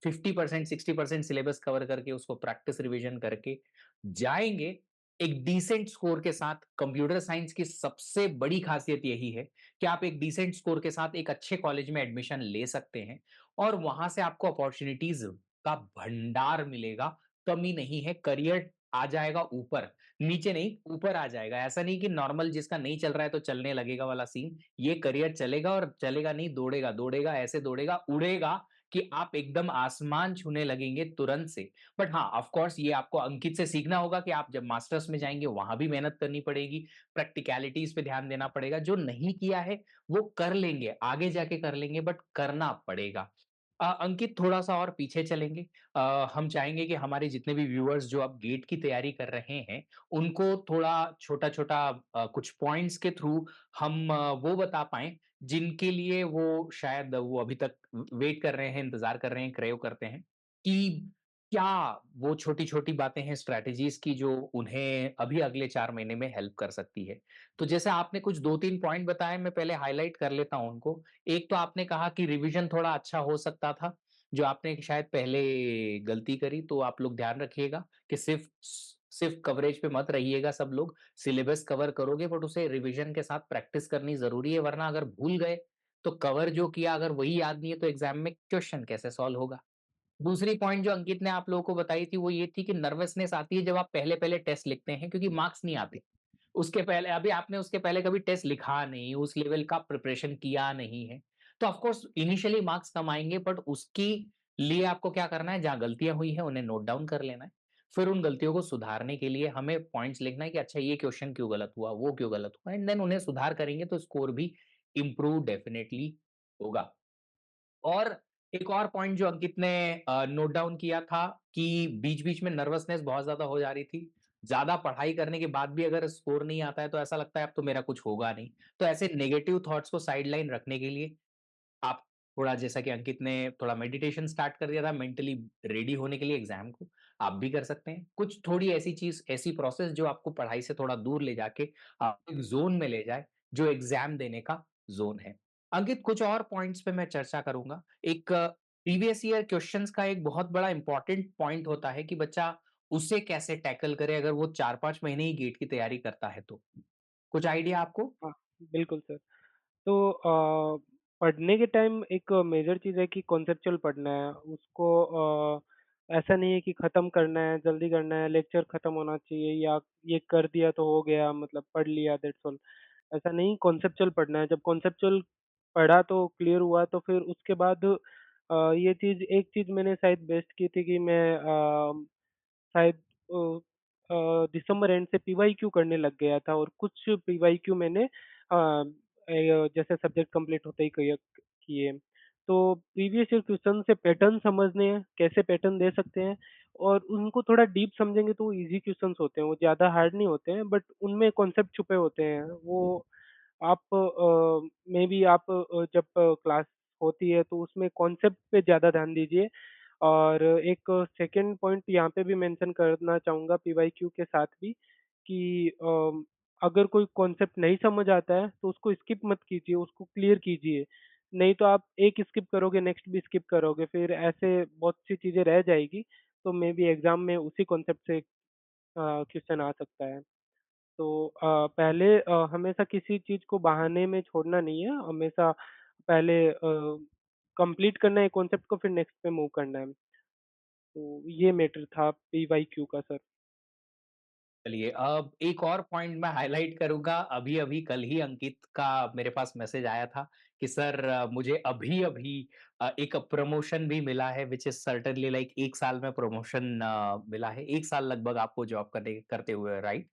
50% 60% सिलेबस कवर करके उसको प्रैक्टिस रिवीजन करके जाएँगे, एक डिसेंट स्कोर के साथ। कंप्यूटर साइंस की सबसे बड़ी खासियत यही है कि आप एक डिसेंट स्कोर के साथ एक अच्छे कॉलेज में एडमिशन ले सकते हैं और वहां से आपको अपॉर्चुनिटीज का भंडार मिलेगा, कमी नहीं है, करियर आ जाएगा ऊपर, नीचे नहीं ऊपर आ जाएगा। ऐसा नहीं कि नॉर्मल जिसका नहीं चल रहा है तो चलने लगेगा वाला सीन, ये करियर चलेगा और चलेगा नहीं, दौड़ेगा, दौड़ेगा, ऐसे दौड़ेगा, उड़ेगा कि आप एकदम आसमान छूने लगेंगे तुरंत से। बट हाँ, ऑफ कोर्स ये आपको अंकित से सीखना होगा कि आप जब मास्टर्स में जाएँगे वहाँ भी मेहनत करनी पड़ेगी, प्रैक्टिकैलिटीज़ पे ध्यान देना पड़ेगा, जो नहीं किया है वो कर लेंगे, आगे जाके कर लेंगे बट करना पड़ेगा। अंकित थोड़ा-सा और पीछे चलेंगे। हम चाहेंगे कि हमारे जितने भी व्यूअर्स जो अब गेट की तैयारी कर रहे हैं, उनको थोड़ा छोटा-छोटा कुछ पॉइंट्स के थ्रू हम वो बता पाएँ, जिनके लिए वो शायद वो अभी तक वेट कर रहे हैं, इंतज़ार कर रहे हैं, क्रेव करते हैं, कि क्या वो छोटी-छोटी बातें हैं स्ट्रैटेजीज़ की जो उन्हें अभी अगले 4 महीने में हेल्प कर सकती है। तो जैसे आपने कुछ 2-3 पॉइंट बताए, मैं पहले हाइलाइट कर लेता हूँ उनको। एक तो आपने कहा कि रिवीजन थोड़ा अच्छा हो सकता था, जो आपने शायद पहले गलती करी, तो आप लोग ध्यान रखिएगा कि सिर्फ़ कवरेज पे मत रहिएगा सब लोग। सिलेबस कवर करोगे बट उसे रिवीजन के साथ प्रैक्टिस करनी ज़रूरी है, वरना अगर भूल गए, तो कवर जो किया अगर वही याद नहीं है, तो एग्ज़ाम में क्वेश्चन कैसे सॉल्व होगा? दूसरी पॉइंट जो अंकित ने आप लोगों को बताई थी, वो ये थी कि नर्वसनेस आती है जब आप पहले-पहले टेस्ट लिखते हैं क्योंकि मार्क्स नहीं आते। उसके पहले अभी आपने उसके पहले कभी टेस्ट लिखा नहीं, उस लेवल का प्रिपरेशन किया नहीं है। तो ऑफ कोर्स इनिशियली मार्क्स कम आएँगे बट उसकी लिए आपको क्या करना है, जहाँ गलतियाँ हुई हैं उन्हें नोट डाउन कर लेना है। फिर उन गलतियों को सुधारने के लिए हमें पॉइंट्स लिखना है कि अच्छा ये क्वेश्चन क्यों गलत हुआ, वो क्यों गलत हुआ एंड देन उन्हें सुधार करेंगे तो स्कोर भी इम्प्रूव डेफिनिटली होगा। और एक और पॉइंट जो अंकित ने नोट डाउन किया था कि बीच-बीच में नर्वसनेस बहुत ज़्यादा हो जा रही थी। ज़्यादा पढ़ाई करने के बाद भी अगर स्कोर नहीं आता है तो ऐसा लगता है अब तो मेरा कुछ होगा नहीं। तो ऐसे नेगेटिव थॉट्स को साइडलाइन रखने के लिए आप थोड़ा जैसा कि अंकित ने थोड़ा मेडिटेशन स्टार्ट कर दिया था मेंटली रेडी होने के लिए एग्ज़ाम को, आप भी कर सकते हैं। कुछ थोड़ी ऐसी चीज़, ऐसी प्रोसेस जो आपको पढ़ाई से थोड़ा दूर ले जाके एक ज़ोन में ले जाए, जो एग्ज़ाम देने का ज़ोन है। अंकित कुछ और पॉइंट्स पे मैं चर्चा करूँगा। एक प्रीवियस ईयर क्वेश्चन्स का एक बहुत बड़ा इम्पोर्टेंट पॉइंट होता है कि बच्चा उसे कैसे टैकल करे अगर वो 4-5 महीने ही गेट की तैयारी करता है तो। कुछ आइडिया आपको? हाँ, बिल्कुल सर। तो पढ़ने के टाइम एक मेजर चीज़ है कि कॉन्सेप्चुअल पढ़ना है। उसको ऐसा नहीं है कि ख़त्म करना है, जल्दी करना है, लेक्चर ख़त्म होना चाहिए, या ये कर दिया तो हो गया, मतलब पढ़ लिया दैट्स ऑल। ऐसा नहीं कॉन्सेप्चुअल पढ़ना है, जब कॉन्सेप्चुअल पढ़ा तो क्लियर हुआ तो फिर उसके बाद ये चीज़ एक चीज़ मैंने शायद बेस्ट की थी कि मैं शायद दिसंबर एंड से पीवाईक्यू करने लग गया था और कुछ पीवाईक्यू मैंने जैसे सब्जेक्ट कंप्लीट होते ही किए। तो प्रीवियस ईयर क्वेश्चन से पैटर्न समझने हैं, कैसे पैटर्न दे सकते हैं और उनको थोड़ा डीप समझेंगे तो ईज़ी क्वेश्चंस होते हैं, वो ज़्यादा हार्ड नहीं होते हैं बट उनमें कॉन्सेप्ट छुपे होते हैं। वो आप मेबी आप जब क्लास होती है तो उसमें कॉन्सेप्ट पे ज़्यादा ध्यान दीजिए और एक सेकंड पॉइंट यहाँ पे भी मेंशन करना चाहूँगा पीवाईक्यू के साथ भी कि अगर कोई कॉन्सेप्ट नहीं समझ आता है तो उसको स्किप मत कीजिए, उसको क्लियर कीजिए। नहीं तो आप एक स्किप करोगे, नेक्स्ट भी स्किप करोगे, फिर ऐसे बहुत सी चीज़ें रह जाएगी, तो मेबी एग्ज़ाम में उसी कॉन्सेप्ट से क्वेश्चन आ सकता है। तो पहले हमेशा किसी चीज़ को बहाने में छोड़ना नहीं है, हमेशा पहले कंप्लीट करना है कॉन्सेप्ट को फिर नेक्स्ट पे मूव करना है। तो ये मैटर था पीवाईक्यू का सर। चलिए, अब एक और पॉइंट मैं हाइलाइट करूँगा। अभी-अभी कल ही अंकित का मेरे पास मैसेज आया था कि सर मुझे अभी-अभी एक प्रमोशन भी मिला है व्हिच इज़ सर्टेनली लाइक 1 साल में प्रमोशन मिला है। 1 साल लगभग आपको जॉब करने करते हुए, राइट?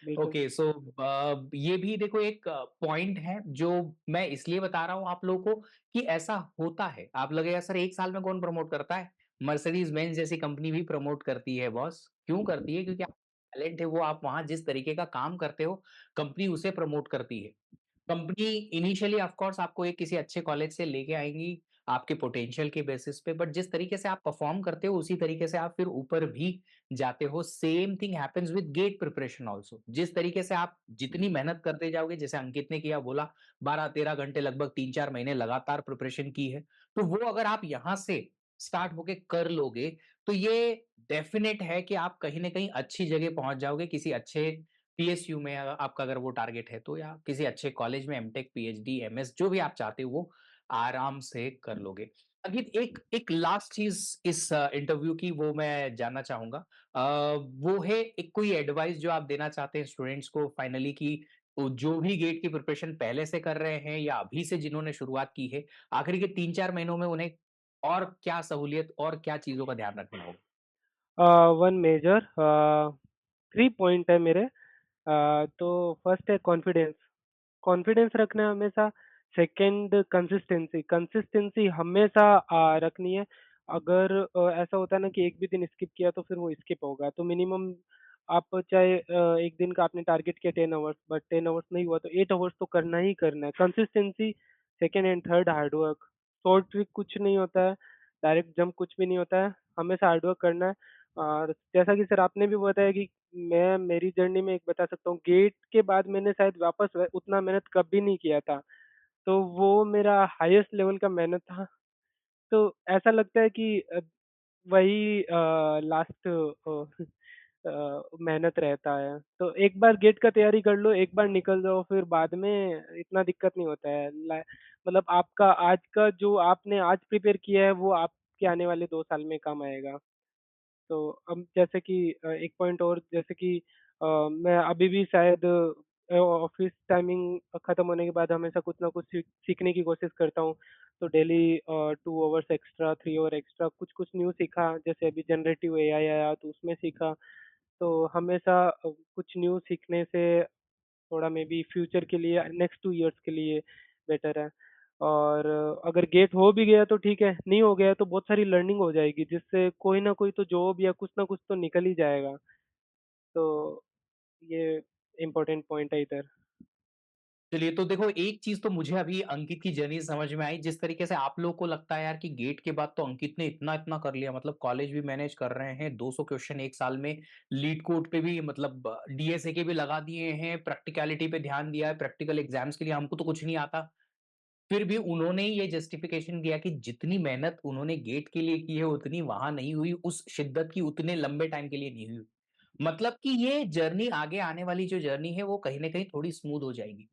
बिल्कुल। ओके, सो ये भी देखो एक पॉइंट है जो मैं इसलिए बता रहा हूँ आप लोगों को कि ऐसा होता है। आप लगेगा सर 1 साल में कौन प्रमोट करता है? मर्सिडीज़ बेंज जैसी कंपनी भी प्रमोट करती है बॉस। क्यों करती है? क्योंकि आप टैलेंट है वो आप वहाँ जिस तरीके का काम करते हो, कंपनी उसे प्रमोट करती है। कंपनी इनिशियली ऑफ कोर्स आपको एक किसी अच्छे कॉलेज से लेके आएँगी, आपके पोटेंशियल के बेसिस पे, बट जिस तरीके से आप परफॉर्म करते हो, उसी तरीके से आप फिर ऊपर भी जाते हो। Same thing happens with GATE preparation also. जिस तरीके से आप जितनी मेहनत करते जाओगे, जैसे अंकित ने किया बोला 12-13 घंटे लगभग 3-4 महीने लगातार प्रिपरेशन की है, तो वो अगर आप यहाँ से स्टार्ट होके कर लोगे, तो ये डेफिनिट है कि आप कहीं न कहीं अच्छी जगह पहुँच जाओगे, किसी अच्छे पीएसयू में आपका अगर वो टारगेट है तो, या किसी अच्छे कॉलेज में एमटेक, पीएचडी, एमएस जो भी आप चाहते हो वो आराम से कर लोगे। अभी एक एक लास्ट चीज़ इस इंटरव्यू की वो मैं जानना चाहूँगा। वो है एक कोई एडवाइस जो आप देना चाहते हैं स्टूडेंट्स को फाइनली कि वो जो भी गेट की प्रिपरेशन पहले से कर रहे हैं या अभी से जिन्होंने शुरुआत की है, आखिरी के 3-4 महीनों में उन्हें और क्या सहूलियत और क्या चीज़ों का ध्यान रखना होगा? वन मेजर 3 पॉइंट है मेरे। तो फर्स्ट है कॉन्फिडेंस। कॉन्फिडेंस रखना है हमेशा। सेकंड कंसिस्टेंसी, कंसिस्टेंसी हमेशा रखनी है। अगर ऐसा होता है ना कि एक भी दिन स्किप किया तो फिर वो स्किप होगा। तो मिनिमम आप चाहे एक दिन का आपने टारगेट किया 10 आवर्स बट 10 आवर्स नहीं हुआ तो 8 आवर्स तो करना ही करना है। Consistency second and third hard work. Short trick कुछ नहीं होता है, डायरेक्ट जंप कुछ भी नहीं होता है, हमेशा हार्ड वर्क करना है। और जैसा कि सर आपने भी बताया कि मैं मेरी जर्नी में एक बता सकता हूँ, गेट के बाद मैंने शायद वापस उतना मेहनत कभी नहीं किया था। तो वो मेरा हाईएस्ट लेवल का मेहनत था। तो ऐसा लगता है कि वही लास्ट मेहनत रहता है। तो एक बार गेट का तैयारी कर लो, एक बार निकल जाओ फिर बाद में इतना दिक्कत नहीं होता है। मतलब आपका आज का जो आपने आज प्रिपेयर किया है वो आपके आने वाले 2 साल में काम आएगा। तो अब जैसे कि एक पॉइंट और जैसे कि मैं अभी भी शायद ऑफ़िस टाइमिंग ख़त्म होने के बाद हमेशा कुछ ना कुछ सीखने की कोशिश करता हूँ। तो daily 2 hours extra, 3 hour extra कुछ-कुछ न्यू सीखा, जैसे अभी जनरेटिव एआई आया तो उसमें सीखा। तो हमेशा कुछ न्यू सीखने से थोड़ा मेबी फ्यूचर के लिए नेक्स्ट 2 इयर्स के लिए बेटर है। और अगर गेट हो भी गया तो ठीक है, नहीं हो गया तो बहुत सारी लर्निंग हो जाएगी जिससे कोई ना कोई तो जॉब या कुछ ना कुछ तो निकल ही जाएगा। तो ये इम्पोर्टेंट पॉइंट है इधर। चलिए, तो देखो एक चीज़ तो मुझे अभी अंकित की जर्नी समझ में आई, जिस तरीके से आप लोगों को लगता है यार कि गेट के बाद तो अंकित ने इतना-इतना कर लिया, मतलब कॉलेज भी मैनेज कर रहे हैं, 200 क्वेश्चन 1 साल में, लीड कोड पे भी मतलब डीएसए के भी लगा दिए हैं, प्रैक्टिकैलिटी पे ध्यान दिया है, प्रैक्टिकल एग्ज़ाम्स के लिए हमको तो कुछ नहीं आता। फिर भी उन्होंने ये जस्टिफिकेशन दिया कि जितनी मेहनत उन्होंने गेट के लिए की है, उतनी वहाँ नहीं हुई, उस शिद्दत की उतने लंबे टाइम के लिए नहीं हुई। मतलब कि ये जर्नी आगे आने वाली जो जर्नी है, वो कहीं न कहीं थोड़ी स्मूथ हो जाएगी।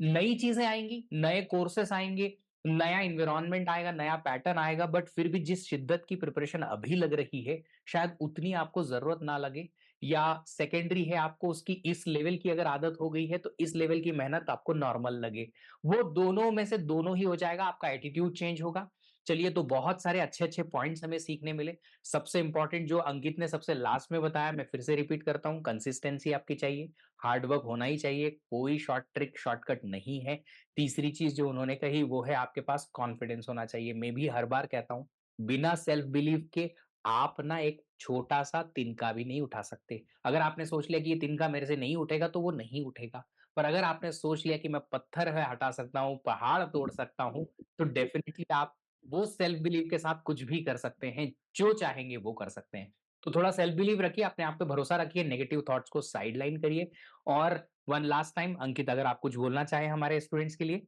नई चीज़ें आएँगी, नए कोर्सेस आएँगे, नया एनवायरनमेंट आएगा, नया पैटर्न आएगा, बट फिर भी जिस शिद्दत की प्रिपरेशन अभी लग रही है, शायद उतनी आपको ज़रूरत ना लगे। या सेकेंडरी है, आपको उसकी इस लेवल की अगर आदत हो गई है, तो इस लेवल की मेहनत आपको नॉर्मल लगे। वो दोनों में से दोनों ही हो जाएगा, आपका एटीट्यूड चेंज होगा। चलिए, तो बहुत सारे अच्छे-अच्छे पॉइंट्स हमें सीखने मिले। सबसे इम्पोर्टेंट जो अंकित ने सबसे लास्ट में बताया, मैं फिर से रिपीट करता हूँ, कंसिस्टेंसी आपकी चाहिए, हार्ड वर्क होना ही चाहिए, कोई शॉर्ट ट्रिक, शॉर्टकट नहीं है। तीसरी चीज़ जो उन्होंने कही, वो है आपके पास कॉन्फिडेंस होना चाहिए। मैं भी हर बार कहता हूँ, बिना सेल्फ बिलीव के आप ना एक छोटा-सा तिनका भी नहीं उठा सकते। अगर आपने सोच लिया कि ये तिनका मेरे से नहीं उठेगा, तो वो नहीं उठेगा। पर अगर आपने सोच लिया कि मैं पत्थर है हटा सकता हूँ, पहाड़ तोड़ सकता हूँ, तो डेफिनिटली आप वो सेल्फ बिलीव के साथ कुछ भी कर सकते हैं, जो चाहेंगे वो कर सकते हैं। तो थोड़ा सेल्फ बिलीव रखिए, अपने आप पे भरोसा रखिए, नेगेटिव थॉट्स को साइडलाइन करिए और वन लास्ट टाइम अंकित अगर आप कुछ बोलना चाहें हमारे स्टूडेंट्स के लिए?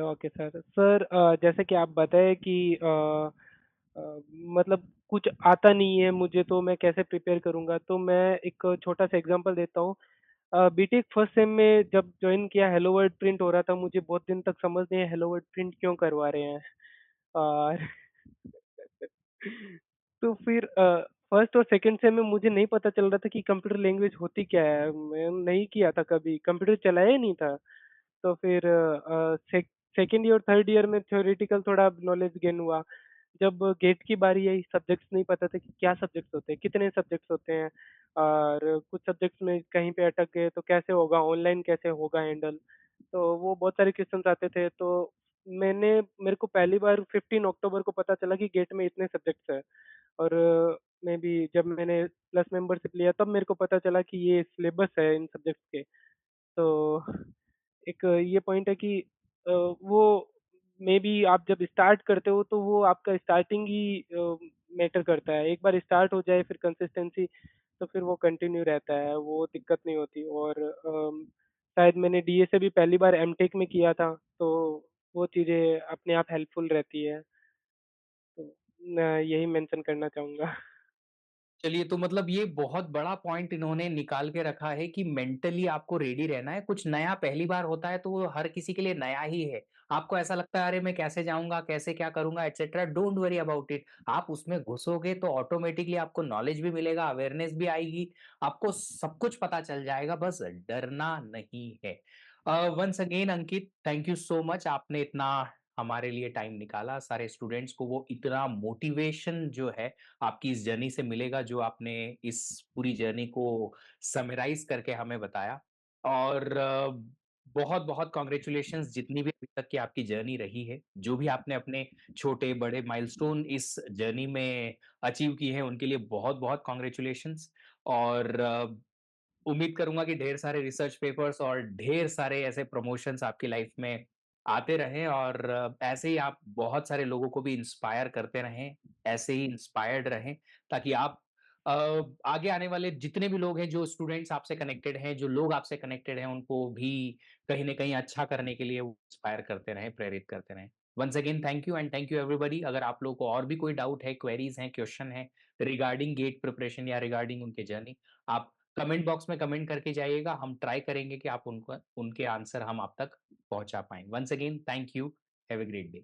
Okay sir. सर जैसे कि आप बताए कि अ, मतलब कुछ आता नहीं है मुझे तो मैं कैसे प्रिपेयर करूँगा? तो मैं एक छोटा-सा एग्ज़ाम्पल देता हूँ। बीटेक फर्स्ट सेम में जब जॉइन किया हेलो वर्ल्ड प्रिंट हो रहा था, मुझे बहुत दिन तक समझ नहीं आया हेलो वर्ल्ड प्रिंट क्यों करवा रहे हैं? और तो फिर फर्स्ट और सेकंड सेम में मुझे नहीं पता चल रहा था कि कंप्यूटर लैंग्वेज होती क्या है? मैं नहीं किया था कभी, कंप्यूटर चलाया ही नहीं था। तो फिर सेकंड ईयर, थर्ड ईयर में थ्योरेटिकल थोड़ा नॉलेज गेन हुआ। जब गेट की बारी आई, सब्जेक्ट्स नहीं पता था कि क्या सब्जेक्ट्स होते हैं, कितने सब्जेक्ट्स होते हैं और कुछ सब्जेक्ट्स में कहीं पे अटक गए तो कैसे होगा, ऑनलाइन कैसे होगा हैंडल? तो वो बहुत सारे क्वेश्चन्स आते थे, तो मेरे को पहली बार 15 अक्टूबर को पता चला कि गेट में इतने सब्जेक्ट्स हैं और मैं भी जब मैंने प्लस मेंबरशिप लिया तब मेरे को पता चला कि ये सिलेबस है इन सब्जेक्ट्स के। तो एक ये पॉइंट है कि वो मेबी आप जब स्टार्ट करते हो तो वो आपका स्टार्टिंग ही मैटर करता है। एक बार स्टार्ट हो जाए फिर कंसिस्टेंसी तो फिर वो कंटिन्यू रहता है, वो दिक्कत नहीं होती और शायद मैंने डीए से भी पहली बार एमटेक में किया था, तो वो चीज़ें अपने आप हेल्पफुल रहती है। तो मैं यही मेंशन करना चाहूँगा। चलिए, तो मतलब ये बहुत बड़ा पॉइंट इन्होंने निकाल के रखा है कि मेंटली आपको रेडी रहना है। कुछ नया पहली बार होता है तो वो हर किसी के लिए नया ही है। आपको ऐसा लगता है अरे मैं कैसे जाऊँगा, कैसे क्या करूँगा etcetera, don't worry about it. आप उसमें घुसोगे तो ऑटोमैटिकली आपको नॉलेज भी मिलेगा, अवेयरनेस भी आएगी, आपको सब कुछ पता चल जाएगा, बस डरना नहीं है। Once again Ankit, thank you so much, आपने इतना हमारे लिए टाइम निकाला। सारे स्टूडेंट्स को वो इतना मोटिवेशन जो है आपकी इस जर्नी से मिलेगा जो आपने इस पूरी जर्नी को समराइज़ करके हमें बताया। और बहुत-बहुत कांग्रेचुलेशंस जितनी भी अभी तक की आपकी जर्नी रही है, जो भी आपने अपने छोटे-बड़े माइलस्टोन इस जर्नी में अचीव किए हैं, उनके लिए बहुत-बहुत कांग्रेचुलेशंस। और उम्मीद करूँगा कि ढेर सारे रिसर्च पेपर्स और ढेर सारे ऐसे प्रमोशंस आपकी लाइफ में आते रहें और ऐसे ही आप बहुत सारे लोगों को भी इंस्पायर करते रहें, ऐसे ही इंस्पायर्ड रहें ताकि आप अ, आगे आने वाले जितने भी लोग हैं, जो स्टूडेंट्स आपसे कनेक्टेड हैं, जो लोग आपसे कनेक्टेड हैं, उनको भी कहीं न कहीं अच्छा करने के लिए वो इंस्पायर करते रहें, प्रेरित करते रहें। Once again thank you and thank you everybody. अगर आप लोगों को और भी कोई डाउट है, क्वेरीज़ हैं, क्वेश्चन है रिगार्डिंग गेट प्रिपरेशन या रिगार्डिंग उनके जर्नी, आप कमेंट बॉक्स में कमेंट करके जाइएगा, हम ट्राई करेंगे कि आप उनको उनके आंसर हम आप तक पहुँचा पाएँ। Once again thank you, have a great day.